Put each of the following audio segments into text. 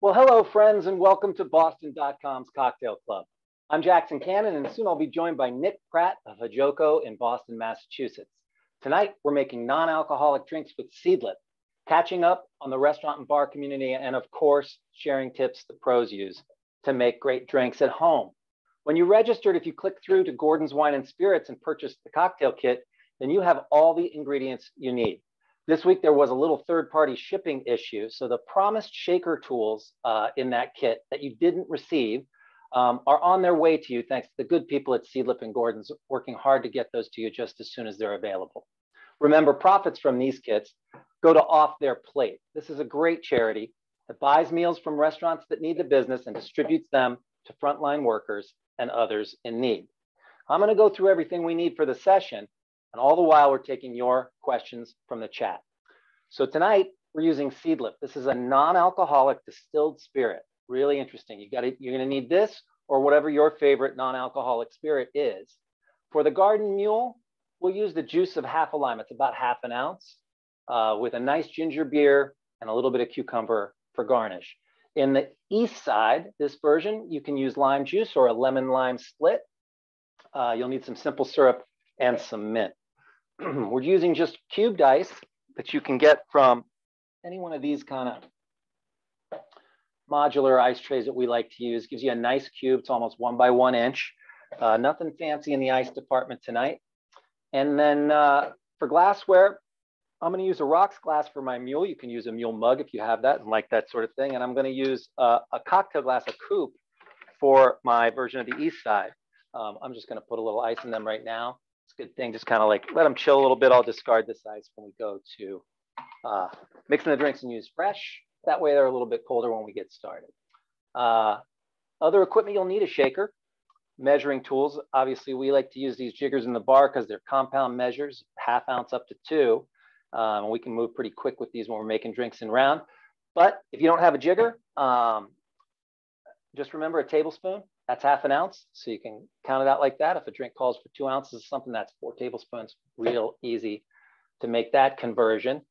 Well, hello, friends, and welcome to Boston.com's Cocktail Club. I'm Jackson Cannon, and soon I'll be joined by Nick Pratt of Hajoko in Boston, Massachusetts. Tonight, we're making non-alcoholic drinks with Seedlip, catching up on the restaurant and bar community, and of course, sharing tips the pros use to make great drinks at home. When you registered, if you click through to Gordon's Wine and Spirits and purchase the cocktail kit, then you have all the ingredients you need. This week, there was a little third-party shipping issue. So the promised shaker tools in that kit that you didn't receive are on their way to you, thanks to the good people at Seedlip and Gordon's working hard to get those to you just as soon as they're available. Remember, profits from these kits go to Off Their Plate. This is a great charity that buys meals from restaurants that need the business and distributes them to frontline workers and others in need. I'm going to go through everything we need for the session. And all the while, we're taking your questions from the chat. So tonight, we're using Seedlip. This is a non-alcoholic distilled spirit. Really interesting. You're going to need this or whatever your favorite non-alcoholic spirit is. For the Garden Mule, we'll use the juice of half a lime. It's about half an ounce with a nice ginger beer and a little bit of cucumber for garnish. In the east side, this version, you can use lime juice or a lemon lime split. You'll need some simple syrup and some mint. We're using just cubed ice that you can get from any one of these kind of modular ice trays that we like to use. Gives you a nice cube. It's almost 1 by 1 inch. Nothing fancy in the ice department tonight. And then for glassware, I'm going to use a rocks glass for my Mule. You can use a Mule mug if you have that and like that sort of thing. And I'm going to use a cocktail glass, a coupe, for my version of the east side. I'm just going to put a little ice in them right now. It's a good thing, just kind of like let them chill a little bit. I'll discard this ice when we go to mixing the drinks and use fresh. That way they're a little bit colder when we get started. Other equipment you'll need: a shaker, measuring tools. Obviously, we like to use these jiggers in the bar because they're compound measures, half ounce up to 2. And we can move pretty quick with these when we're making drinks in round. But if you don't have a jigger, just remember a tablespoon. That's half an ounce, so you can count it out like that. If a drink calls for 2 ounces of something, that's 4 tablespoons. Real easy to make that conversion.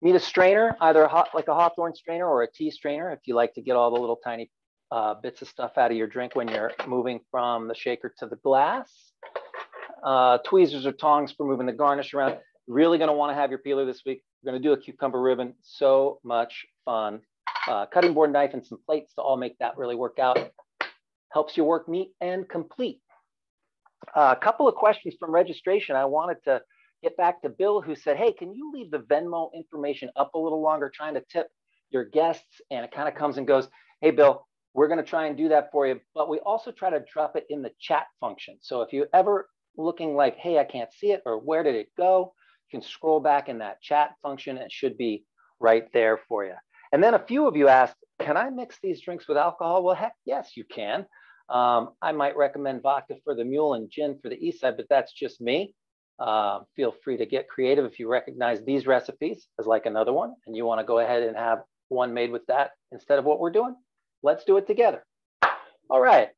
Need a strainer, either like a Hawthorne strainer or a tea strainer if you like to get all the little tiny bits of stuff out of your drink when you're moving from the shaker to the glass. Tweezers or tongs for moving the garnish around. You're really going to want to have your peeler this week. We're going to do a cucumber ribbon. So much fun. Cutting board knife and some plates to all make that really work out. Helps your work neat and complete. A couple of questions from registration. I wanted to get back to Bill, who said, hey, can you leave the Venmo information up a little longer, trying to tip your guests? And it kind of comes and goes. Hey, Bill, we're going to try and do that for you. But we also try to drop it in the chat function. So if you're ever looking like, hey, I can't see it, or where did it go? You can scroll back in that chat function. And it should be right there for you. And then a few of you asked, can I mix these drinks with alcohol? Well, heck, yes, you can. I might recommend vodka for the Mule and gin for the east side, but that's just me. Feel free to get creative if you recognize these recipes as like another one and you want to go ahead and have one made with that instead of what we're doing. Let's do it together. All right.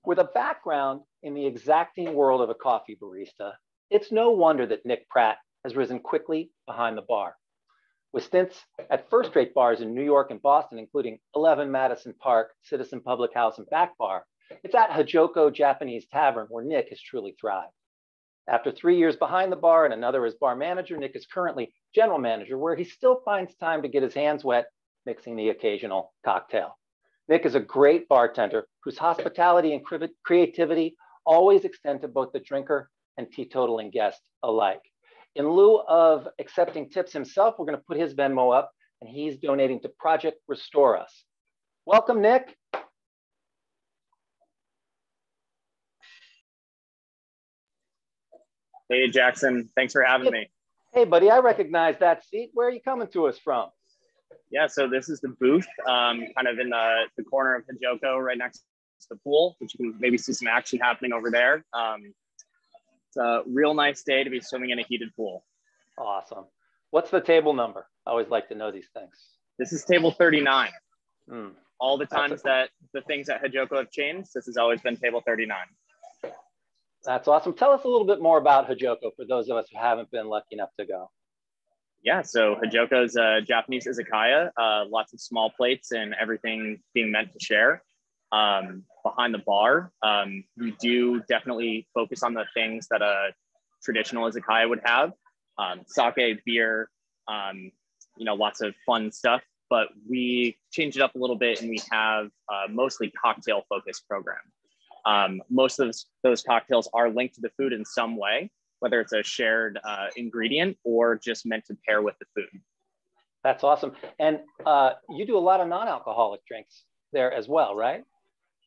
With a background in the exacting world of a coffee barista, it's no wonder that Nick Pratt has risen quickly behind the bar. With stints at first-rate bars in New York and Boston, including 11 Madison Park, Citizen Public House, and Back Bar, it's at Hajoko Japanese Tavern where Nick has truly thrived. After 3 years behind the bar and another as bar manager, Nick is currently general manager, where he still finds time to get his hands wet mixing the occasional cocktail. Nick is a great bartender whose hospitality and creativity always extend to both the drinker and teetotaling guest alike. In lieu of accepting tips himself, we're going to put his Venmo up, and he's donating to Project Restore Us. Welcome, Nick. Hey, Jackson. Thanks for having me. Hey, buddy. I recognize that seat. Where are you coming to us from? Yeah, so this is the booth, kind of in the corner of Hajoko, right next to the pool, which you can maybe see some action happening over there. It's a real nice day to be swimming in a heated pool. Awesome. What's the table number? I always like to know these things. This is table 39. All the times that the things at Hajoko have changed, this has always been table 39. That's awesome. Tell us a little bit more about Hajoko for those of us who haven't been lucky enough to go. Yeah, so Hajoko is a Japanese izakaya, lots of small plates and everything being meant to share. Behind the bar, we do definitely focus on the things that a traditional izakaya would have. Sake, beer, lots of fun stuff. But we change it up a little bit and we have mostly cocktail focused program. Most of those cocktails are linked to the food in some way, whether it's a shared ingredient or just meant to pair with the food. That's awesome. And you do a lot of non-alcoholic drinks there as well, right?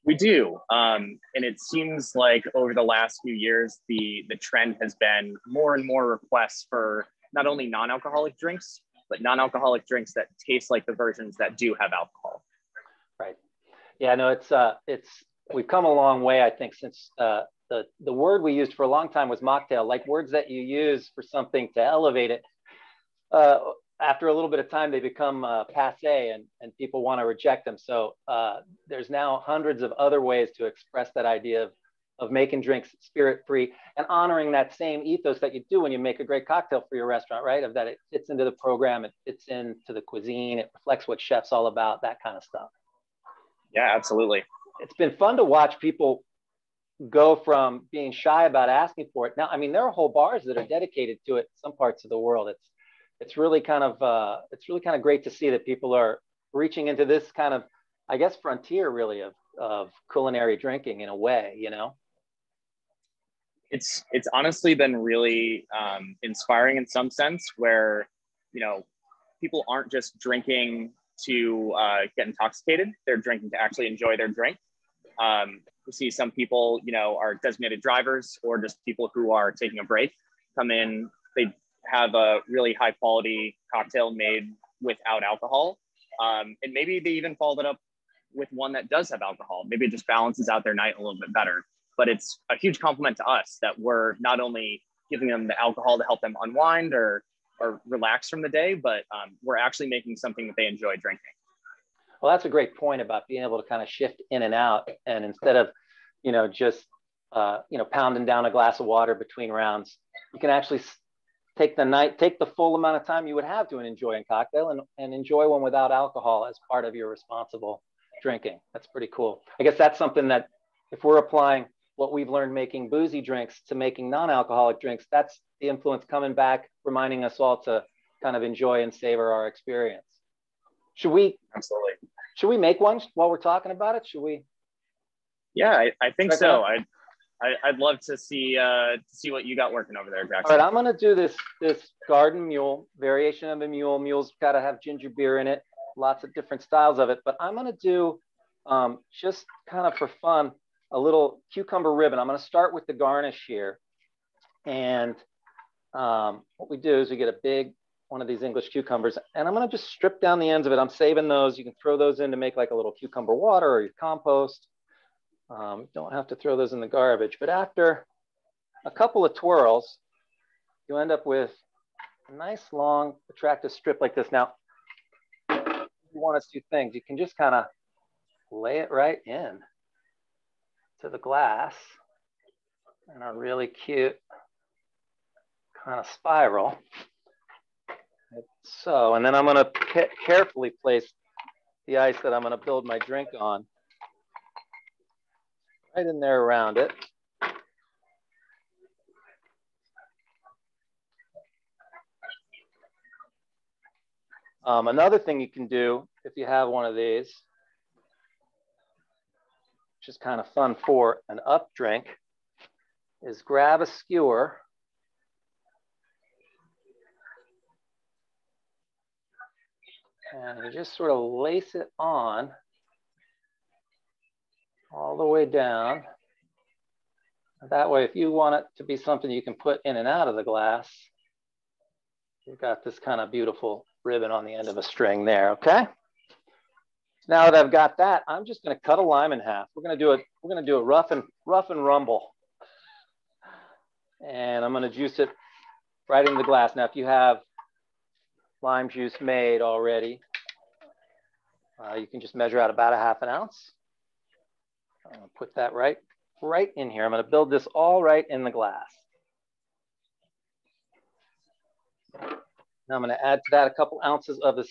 We do. And it seems like over the last few years, the trend has been more and more requests for not only non-alcoholic drinks, but non-alcoholic drinks that taste like the versions that do have alcohol. Right. Yeah, no, we've come a long way, I think, since the word we used for a long time was mocktail, like words that you use for something to elevate it. After a little bit of time, they become passe and people want to reject them. So there's now hundreds of other ways to express that idea of making drinks spirit-free and honoring that same ethos that you do when you make a great cocktail for your restaurant, right? Of that it fits into the program, it fits into the cuisine, it reflects what chef's all about, that kind of stuff. Yeah, absolutely. It's been fun to watch people go from being shy about asking for it. Now, I mean, there are whole bars that are dedicated to it in some parts of the world. It's really kind of great to see that people are reaching into this kind of, I guess, frontier really of culinary drinking in a way, you know? It's honestly been really inspiring in some sense where, people aren't just drinking to get intoxicated. They're drinking to actually enjoy their drink. We see some people, are designated drivers or just people who are taking a break, come in, they have a really high quality cocktail made without alcohol. And maybe they even follow it up with one that does have alcohol. Maybe it just balances out their night a little bit better. But it's a huge compliment to us that we're not only giving them the alcohol to help them unwind or relax from the day, but we're actually making something that they enjoy drinking. Well, that's a great point about being able to kind of shift in and out. And instead of, just, pounding down a glass of water between rounds, you can actually take the full amount of time you would have to enjoy a cocktail and enjoy one without alcohol as part of your responsible drinking. That's pretty cool. I guess that's something that if we're applying what we've learned making boozy drinks to making non-alcoholic drinks, that's the influence coming back, reminding us all to kind of enjoy and savor our experience. Absolutely. Should we make one while we're talking about it? Should we? Yeah, I think so. I'd love to see what you got working over there, Jackson. All right, I'm gonna do this garden mule, variation of a mule. Mule's got to have ginger beer in it, lots of different styles of it. But I'm gonna do just kind of for fun a little cucumber ribbon. I'm gonna start with the garnish here, and what we do is we get a big one of these English cucumbers, and I'm gonna just strip down the ends of it. I'm saving those. You can throw those in to make like a little cucumber water or your compost. Don't have to throw those in the garbage, but after a couple of twirls, you end up with a nice, long, attractive strip like this. Now, you want to do things. You can just kind of lay it right in to the glass in a really cute kind of spiral. Like so, and then I'm going to carefully place the ice that I'm going to build my drink on right in there around it. Another thing you can do if you have one of these, which is kind of fun for an up drink, is grab a skewer and you just sort of lace it on all the way down. That way, if you want it to be something you can put in and out of the glass, you've got this kind of beautiful ribbon on the end of a string there, okay? Now that I've got that, I'm just gonna cut a lime in half. We're gonna do a rough and rumble. And I'm gonna juice it right into the glass. Now, if you have lime juice made already, you can just measure out about a ½ ounce. I'm gonna put that right in here. I'm gonna build this all right in the glass. Now I'm going to add to that a couple ounces of the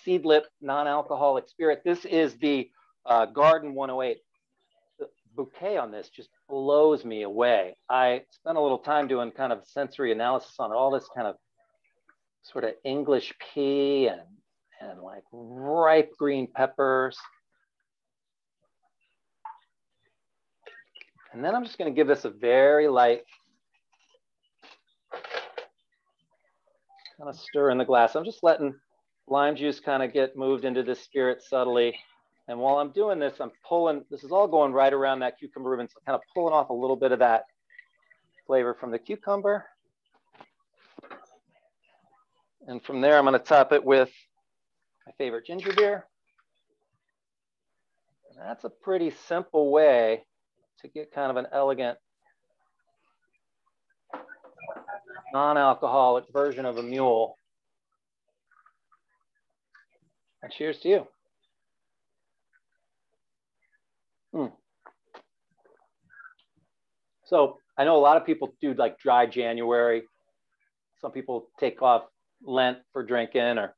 Seedlip non-alcoholic spirit. This is the Garden 108. The bouquet on this just blows me away. I spent a little time doing kind of sensory analysis on it, all this kind of sort of English pea and like ripe green peppers. And then I'm just going to give this a very light kind of stir in the glass. I'm just letting lime juice kind of get moved into this spirit subtly. And while I'm doing this, I'm pulling, this is all going right around that cucumber ribbon. So kind of pulling off a little bit of that flavor from the cucumber. And from there, I'm going to top it with my favorite ginger beer. And that's a pretty simple way to get kind of an elegant non-alcoholic version of a mule. And cheers to you. So I know a lot of people do like dry January. Some people take off Lent for drinking, or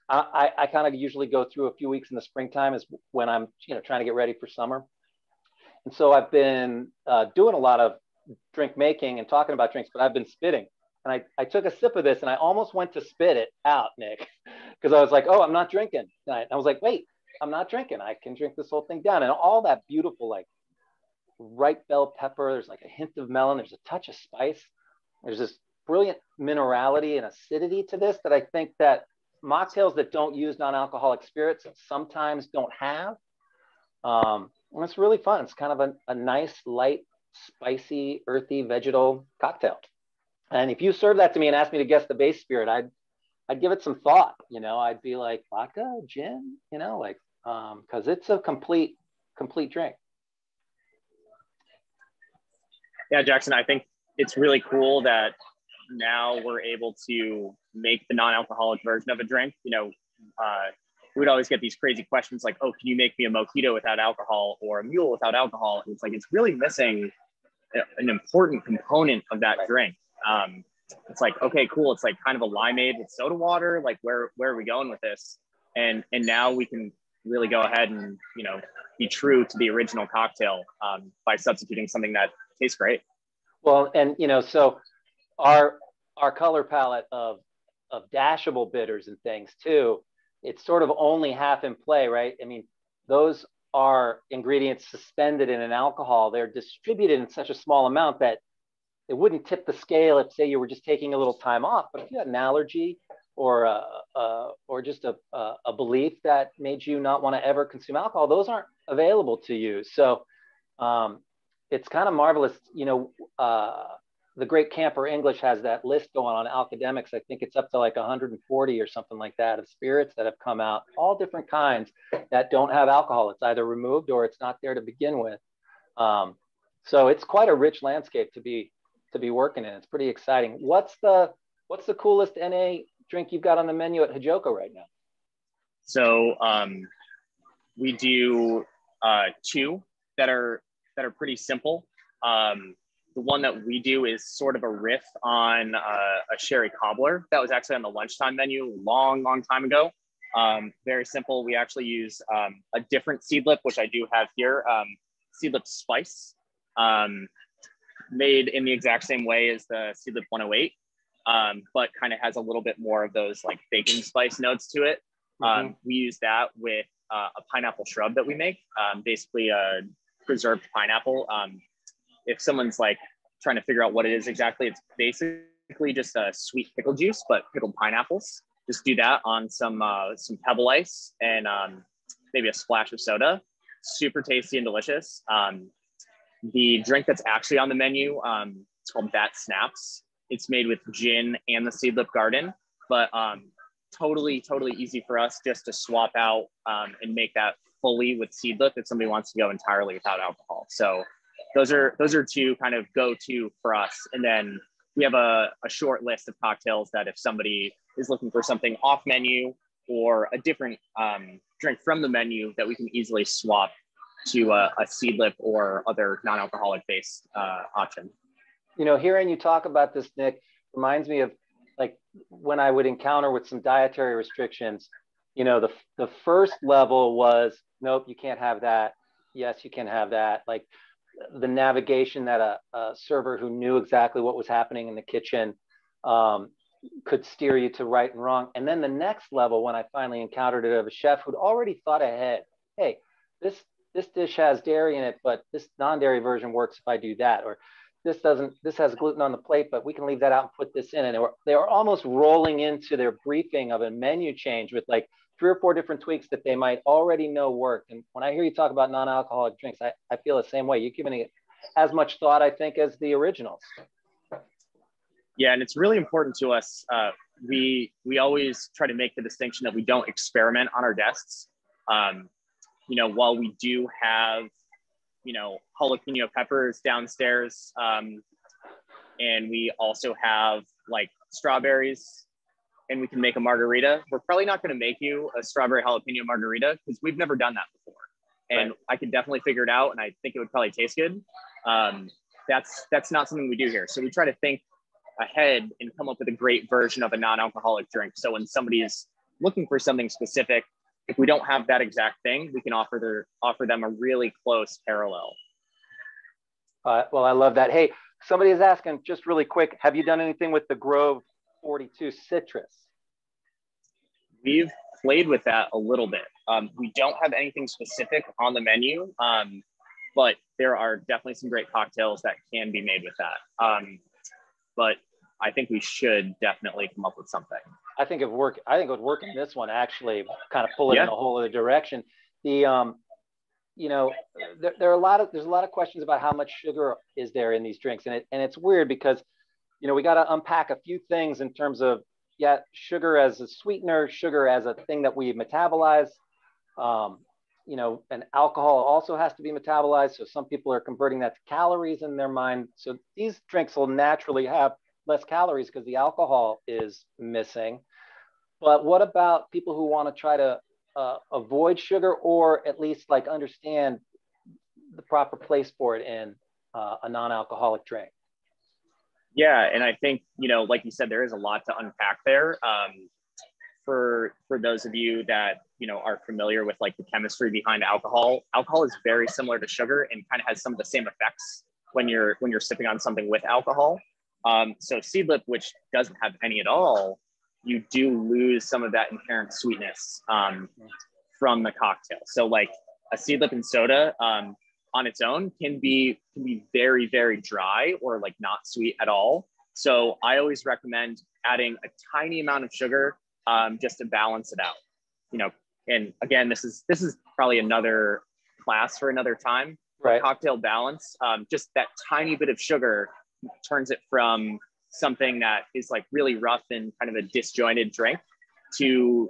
I kind of usually go through a few weeks in the springtime is when I'm trying to get ready for summer. And so I've been doing a lot of drink making and talking about drinks, but I've been spitting. And I took a sip of this and I almost went to spit it out, Nick, because I was like, oh, I'm not drinking tonight. And I was like, wait, I'm not drinking. I can drink this whole thing down. And all that beautiful, like ripe bell pepper, there's like a hint of melon, there's a touch of spice. There's this brilliant minerality and acidity to this that I think that mocktails that don't use non-alcoholic spirits sometimes don't have. And it's really fun. It's kind of a nice, light, spicy, earthy, vegetal cocktail. And if you serve that to me and ask me to guess the base spirit, I'd give it some thought. I'd be like vodka, gin, like because it's a complete drink. Yeah, Jackson, I think it's really cool that now we're able to make the non-alcoholic version of a drink. We'd always get these crazy questions like, oh, can you make me a mojito without alcohol or a mule without alcohol? And it's like, it's really missing an important component of that drink. It's like, okay, cool. It's like kind of a limeade with soda water. Like where are we going with this? And now we can really go ahead and, be true to the original cocktail by substituting something that tastes great. Well, and, so our color palette of dashable bitters and things too, it's sort of only half in play, right? I mean, those are ingredients suspended in an alcohol. They're distributed in such a small amount that it wouldn't tip the scale if, say, you were just taking a little time off. But if you had an allergy or just a belief that made you not want to ever consume alcohol, those aren't available to you. So it's kind of marvelous. The Great Camper English has that list going on Alcademics. I think it's up to like 140 or something like that of spirits that have come out, all different kinds that don't have alcohol. It's either removed or it's not there to begin with. So it's quite a rich landscape to be working in. It's pretty exciting. What's the coolest NA drink you've got on the menu at Hijoko right now? So we do two that are pretty simple. The one that we do is sort of a riff on a sherry cobbler that was actually on the lunchtime menu a long time ago. Very simple. We actually use a different Seedlip, which I do have here, Seedlip Spice, made in the exact same way as the Seedlip 108, but kind of has a little bit more of those like baking spice notes to it. We use that with a pineapple shrub that we make, basically a preserved pineapple. If someone's like trying to figure out what it is exactly, it's basically just a sweet pickle juice, but pickled pineapples. Just do that on some pebble ice and maybe a splash of soda. Super tasty and delicious. The drink that's actually on the menu, it's called Bat Snaps. It's made with gin and the Seedlip Garden, but totally easy for us just to swap out and make that fully with Seedlip if somebody wants to go entirely without alcohol. So those are two kind of go-to for us. And then we have a short list of cocktails that if somebody is looking for something off menu or a different drink from the menu, that we can easily swap to a Seedlip or other non-alcoholic based option. Hearing you talk about this, Nick, reminds me of like when I would encounter with some dietary restrictions, you know, the first level was, nope, you can't have that. Yes, you can have that. Like the navigation that a server who knew exactly what was happening in the kitchen could steer you to right and wrong. And then the next level, when I finally encountered it, of a chef who'd already thought ahead, hey, this dish has dairy in it, but this non-dairy version works if I do that, or this doesn't, this has gluten on the plate, but we can leave that out and put this in. And they were almost rolling into their briefing of a menu change with like 3 or 4 different tweaks that they might already know work. And when I hear you talk about non-alcoholic drinks, I feel the same way. You're giving it as much thought, I think, as the originals. Yeah, and it's really important to us. We always try to make the distinction that we don't experiment on our desks. You know, while we do have, you know, jalapeno peppers downstairs, and we also have like strawberries, and we can make a margarita. We're probably not going to make you a strawberry jalapeno margarita because we've never done that before. And right. I could definitely figure it out, and I think it would probably taste good. That's not something we do here. So we try to think ahead and come up with a great version of a non-alcoholic drink. So when somebody is looking for something specific, if we don't have that exact thing, we can offer them a really close parallel. Well, I love that. Hey, somebody is asking just really quick, have you done anything with the Grove 42 citrus? We've played with that a little bit. We don't have anything specific on the menu, but there are definitely some great cocktails that can be made with that. But I think we should definitely come up with something. I think it would work in this one, actually, kind of pull it in a whole other direction. The you know, there's a lot of questions about how much sugar is there in these drinks, and it's weird because, you know, we got to unpack a few things in terms of, yeah, sugar as a sweetener, sugar as a thing that we metabolize. You know, and alcohol also has to be metabolized. So some people are converting that to calories in their mind. So these drinks will naturally have less calories because the alcohol is missing. But what about people who want to try to avoid sugar, or at least like understand the proper place for it in a non-alcoholic drink? Yeah, and I think, you know, like you said, there is a lot to unpack there. For those of you that, you know, are familiar with like the chemistry behind alcohol is very similar to sugar and kind of has some of the same effects when you're sipping on something with alcohol. So Seedlip, which doesn't have any at all, you do lose some of that inherent sweetness from the cocktail. So like a Seedlip and soda on its own can be very, very dry or like not sweet at all. So I always recommend adding a tiny amount of sugar just to balance it out, you know. And again, this is probably another class for another time. Right. Cocktail balance, just that tiny bit of sugar turns it from something that is like really rough and kind of a disjointed drink to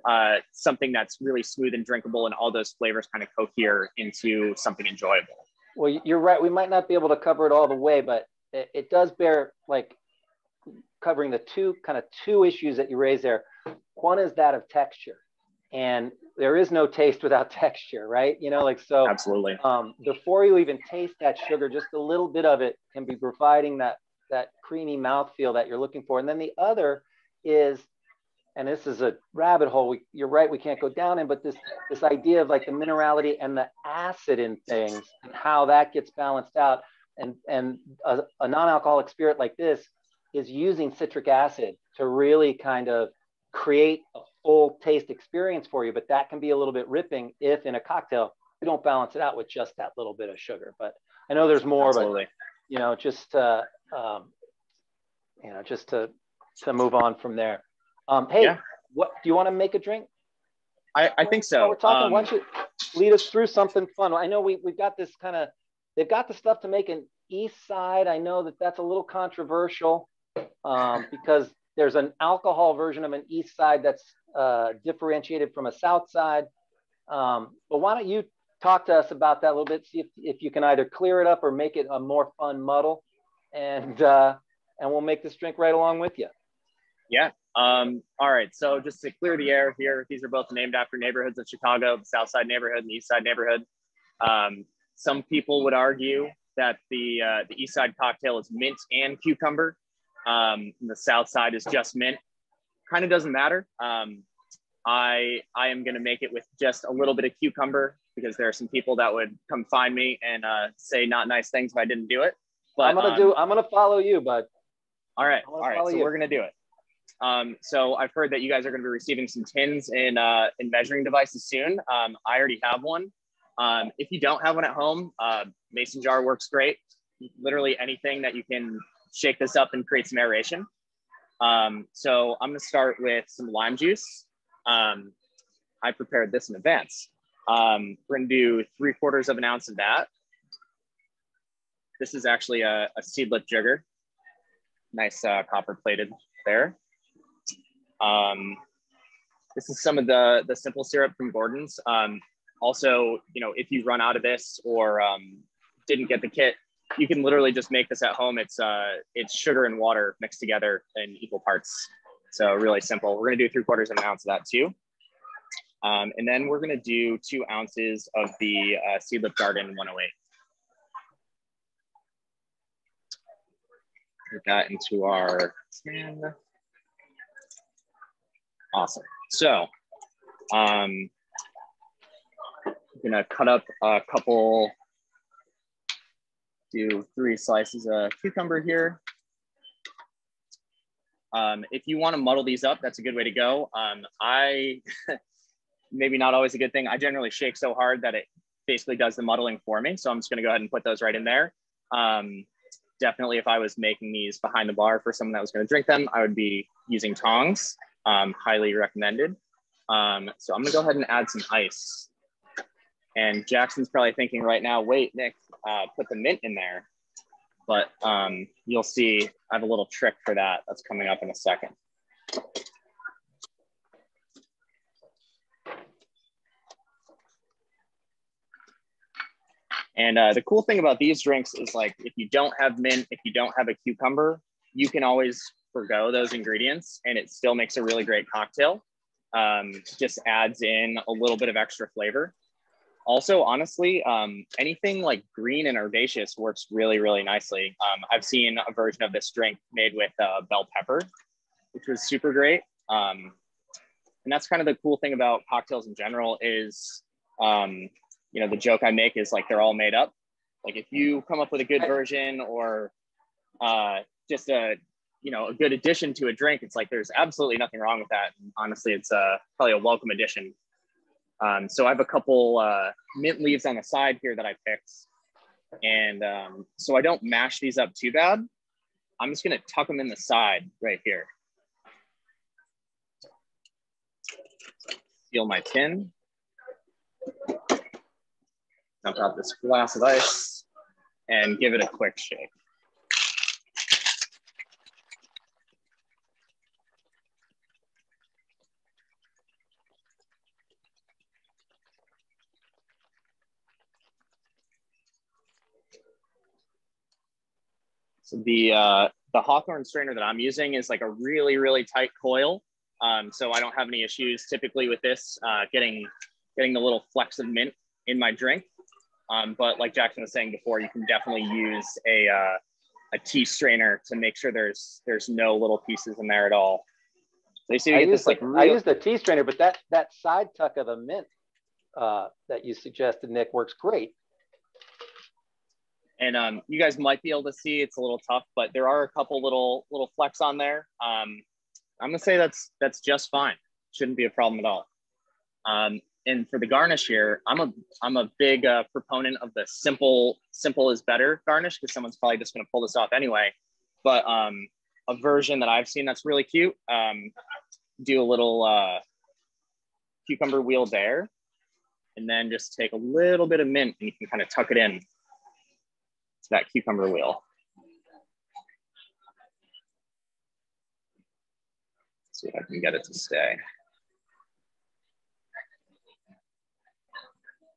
something that's really smooth and drinkable, and all those flavors kind of cohere into something enjoyable. Well, you're right. We might not be able to cover it all the way, but it does bear like covering the two issues that you raised there. One is that of texture, and there is no taste without texture, right? You know, like, so absolutely. Before you even taste that sugar, just a little bit of it can be providing that creamy mouthfeel that you're looking for. And then the other is, and this is a rabbit hole, you're right, we can't go down in, but this idea of like the minerality and the acid in things and how that gets balanced out. And a non-alcoholic spirit like this is using citric acid to really kind of create a full taste experience for you. But that can be a little bit ripping if in a cocktail you don't balance it out with just that little bit of sugar. But I know there's more. Absolutely. But you know, just to move on from there. Hey, yeah. What do you want to make a drink? I think so. We're talking. Why don't you lead us through something fun? I know we've got this kind of, they've got the stuff to make an East Side. I know that's a little controversial because there's an alcohol version of an East Side that's differentiated from a South Side. But why don't you talk to us about that a little bit? See if you can either clear it up or make it a more fun muddle, and we'll make this drink right along with you. Yeah. All right. So just to clear the air here, these are both named after neighborhoods of Chicago, the South Side neighborhood and the East Side neighborhood. Some people would argue that the East Side cocktail is mint and cucumber. The South Side is just mint. kind of doesn't matter. I am going to make it with just a little bit of cucumber because there are some people that would come find me and say not nice things if I didn't do it. But I'm gonna follow you, bud. All right. So we're gonna do it. So I've heard that you guys are gonna be receiving some tins in measuring devices soon. I already have one. If you don't have one at home, mason jar works great. Literally anything that you can shake this up and create some aeration. So I'm gonna start with some lime juice. I prepared this in advance. We're gonna do 3/4 of an ounce of that. This is actually a Seedlip jigger. Nice copper plated there. This is some of the simple syrup from Gordon's. Also, you know, if you run out of this or didn't get the kit, you can literally just make this at home. It's sugar and water mixed together in equal parts. So really simple. We're gonna do 3/4 of an ounce of that too. And then we're gonna do 2 ounces of the Seedlip Garden 108. Put that into our tin. Awesome. So I'm gonna cut up a couple, do 3 slices of cucumber here. If you want to muddle these up, that's a good way to go. Maybe not always a good thing. I generally shake so hard that it basically does the muddling for me. So I'm just gonna go ahead and put those right in there. Definitely if I was making these behind the bar for someone that was gonna drink them, I would be using tongs, highly recommended. So I'm gonna go ahead and add some ice. And Jackson's probably thinking right now, wait, Nick, put the mint in there. But you'll see I have a little trick for that that's coming up in a second. And the cool thing about these drinks is like, if you don't have mint, if you don't have a cucumber, you can always forgo those ingredients and it still makes a really great cocktail. Just adds in a little bit of extra flavor. Also, honestly, anything like green and herbaceous works really, really nicely. I've seen a version of this drink made with bell pepper, which was super great. And that's kind of the cool thing about cocktails in general is, you know, the joke I make is like, they're all made up. Like if you come up with a good version or just a good addition to a drink, it's like, there's absolutely nothing wrong with that. And honestly, it's probably a welcome addition. So I have a couple mint leaves on the side here that I picked. And so I don't mash these up too bad. I'm just gonna tuck them in the side right here. Seal my tin. Dump out this glass of ice and give it a quick shake. So the Hawthorne strainer that I'm using is like a really, really tight coil. So I don't have any issues typically with this, getting the little flecks of mint in my drink. But like Jackson was saying before, you can definitely use a tea strainer to make sure there's no little pieces in there at all. So you see, I use the tea strainer, but that side tuck of the mint that you suggested, Nick, works great. And you guys might be able to see, it's a little tough, but there are a couple little flecks on there. I'm gonna say that's just fine. Shouldn't be a problem at all. And for the garnish here, I'm a big proponent of the simple is better garnish, because someone's probably just gonna pull this off anyway. But a version that I've seen that's really cute, do a little cucumber wheel there, and then just take a little bit of mint and you can kind of tuck it in to that cucumber wheel. Let's see if I can get it to stay.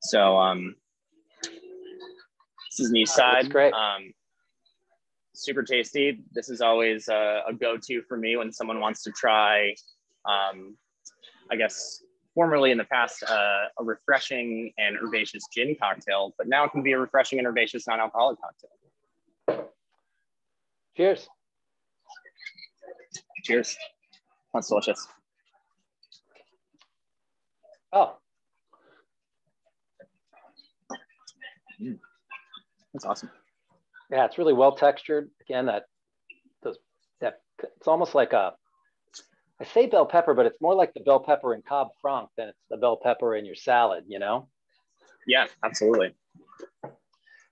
So this is knee side. Great. Super tasty. This is always a go-to for me when someone wants to try, I guess, formerly in the past, a refreshing and herbaceous gin cocktail, but now it can be a refreshing and herbaceous non-alcoholic cocktail. Cheers. Cheers. That's delicious. Oh, That's awesome. yeah, it's really well textured. Again, it's almost like I say bell pepper, but it's more like the bell pepper in Cab Franc than it's the bell pepper in your salad, you know? Yeah, absolutely.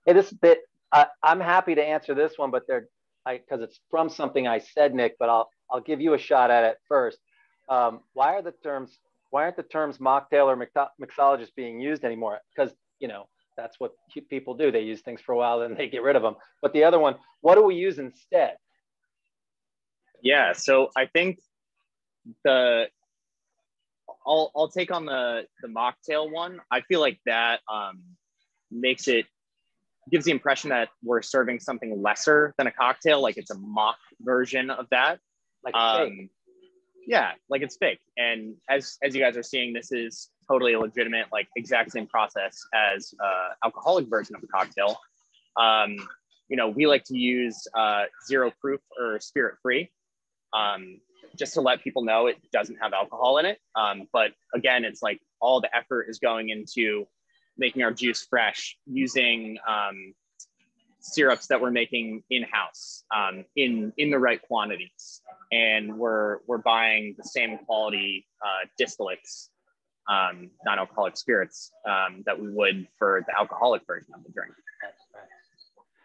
Hey, this bit, I'm happy to answer this one, but because it's from something I said, Nick, but I'll give you a shot at it first. Why aren't the terms mocktail or mixologist being used anymore? Because, you know, that's what people do. They use things for a while, then they get rid of them. But the other one, what do we use instead? Yeah, so I think I'll take on the mocktail one. I feel like that gives the impression that we're serving something lesser than a cocktail, like it's a mock version of that. Like fake. Yeah, like it's fake. And as you guys are seeing, this is totally a legitimate, like exact same process as alcoholic version of the cocktail. You know, we like to use 0 proof or spirit free, just to let people know it doesn't have alcohol in it. But again, it's like all the effort is going into making our juice fresh using syrups that we're making in-house in the right quantities. And we're buying the same quality distillates, non-alcoholic spirits that we would for the alcoholic version of the drink.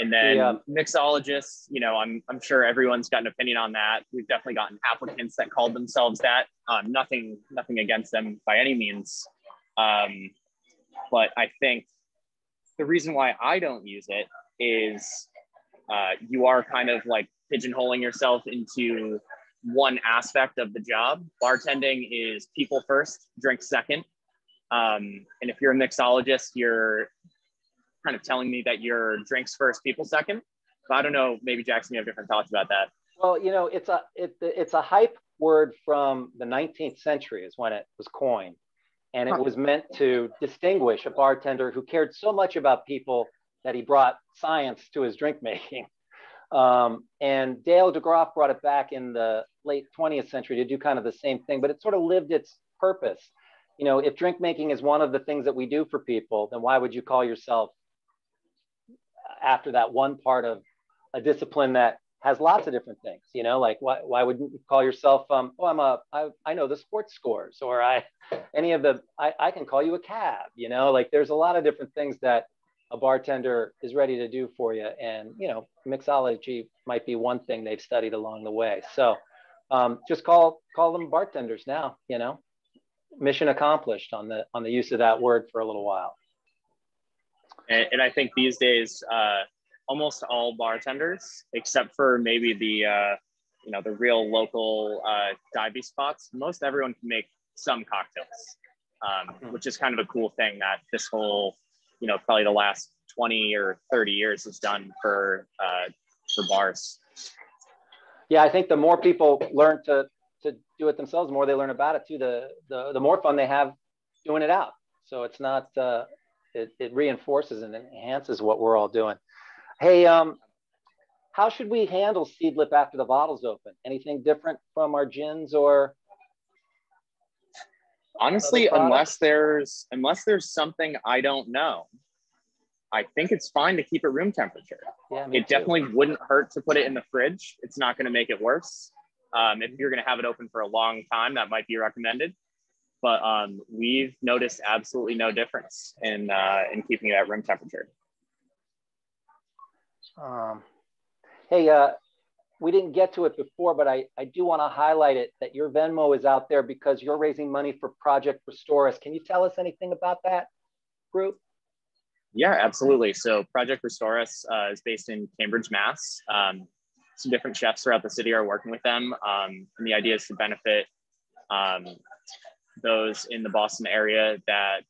And then mixologists, you know, I'm sure everyone's got an opinion on that. We've definitely gotten applicants that called themselves that. Nothing against them by any means. But I think the reason why I don't use it is you are kind of like pigeonholing yourself into one aspect of the job. Bartending is people first, drink second. And if you're a mixologist, you're kind of telling me that you're drinks first, people second. So I don't know, maybe Jackson, you have different thoughts about that. Well, you know, it's a hype word from the 19th century is when it was coined. And it was meant to distinguish a bartender who cared so much about people that he brought science to his drink making. And Dale DeGroff brought it back in the late 20th century to do kind of the same thing, but it sort of lived its purpose. You know, if drink making is one of the things that we do for people, then why would you call yourself after that one part of a discipline that has lots of different things, you know, like why wouldn't you call yourself, I know the sports scores, or I can call you a cab, you know, like there's a lot of different things that a bartender is ready to do for you. And, you know, mixology might be one thing they've studied along the way. So just call them bartenders now, you know, mission accomplished on the use of that word for a little while. And I think these days, almost all bartenders, except for maybe the real local divey spots, most everyone can make some cocktails, which is kind of a cool thing that this whole, you know, probably the last 20 or 30 years has done for bars. Yeah, I think the more people learn to do it themselves, the more they learn about it too, the more fun they have doing it out. So it's not, it reinforces and enhances what we're all doing. Hey, how should we handle Seedlip after the bottle's open? Anything different from our gins or? Honestly, unless there's something I don't know, I think it's fine to keep it room temperature. Yeah, it definitely wouldn't hurt to put it in the fridge. It's not going to make it worse. If you're going to have it open for a long time, that might be recommended. But we've noticed absolutely no difference in keeping it at room temperature. Hey, we didn't get to it before, but I do want to highlight it that your Venmo is out there because you're raising money for Project Restore Us. Can you tell us anything about that group? Yeah, absolutely. So Project Restore Us is based in Cambridge, Mass. Some different chefs throughout the city are working with them. And the idea is to benefit those in the Boston area that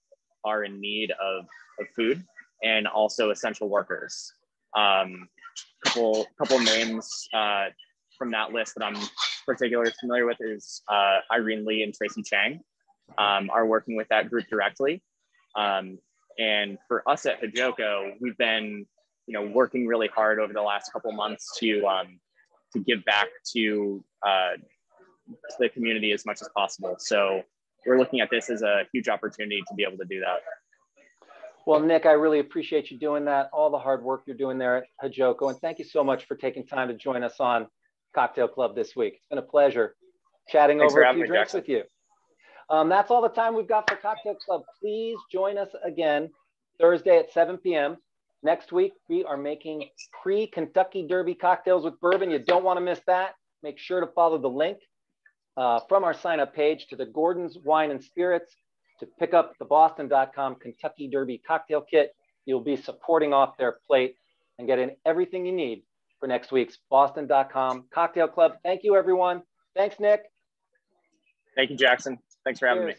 are in need of food and also essential workers. Couple names from that list that I'm particularly familiar with is Irene Lee and Tracy Chang are working with that group directly. And for us at Hijoko, we've been, you know, working really hard over the last couple months to give back to the community as much as possible. So we're looking at this as a huge opportunity to be able to do that. Well, Nick, I really appreciate you doing that, all the hard work you're doing there at Hajoko. And thank you so much for taking time to join us on Cocktail Club this week. It's been a pleasure chatting over a few drinks with you. That's all the time we've got for Cocktail Club. Please join us again Thursday at 7 p.m. Next week, we are making pre-Kentucky Derby cocktails with bourbon. You don't want to miss that. Make sure to follow the link from our sign-up page to the Gordon's Wine and Spirits to pick up the Boston.com Kentucky Derby cocktail kit. You'll be supporting off their plate and getting everything you need for next week's Boston.com Cocktail Club. Thank you, everyone. Thanks, Nick. Thank you, Jackson. Thanks for having me.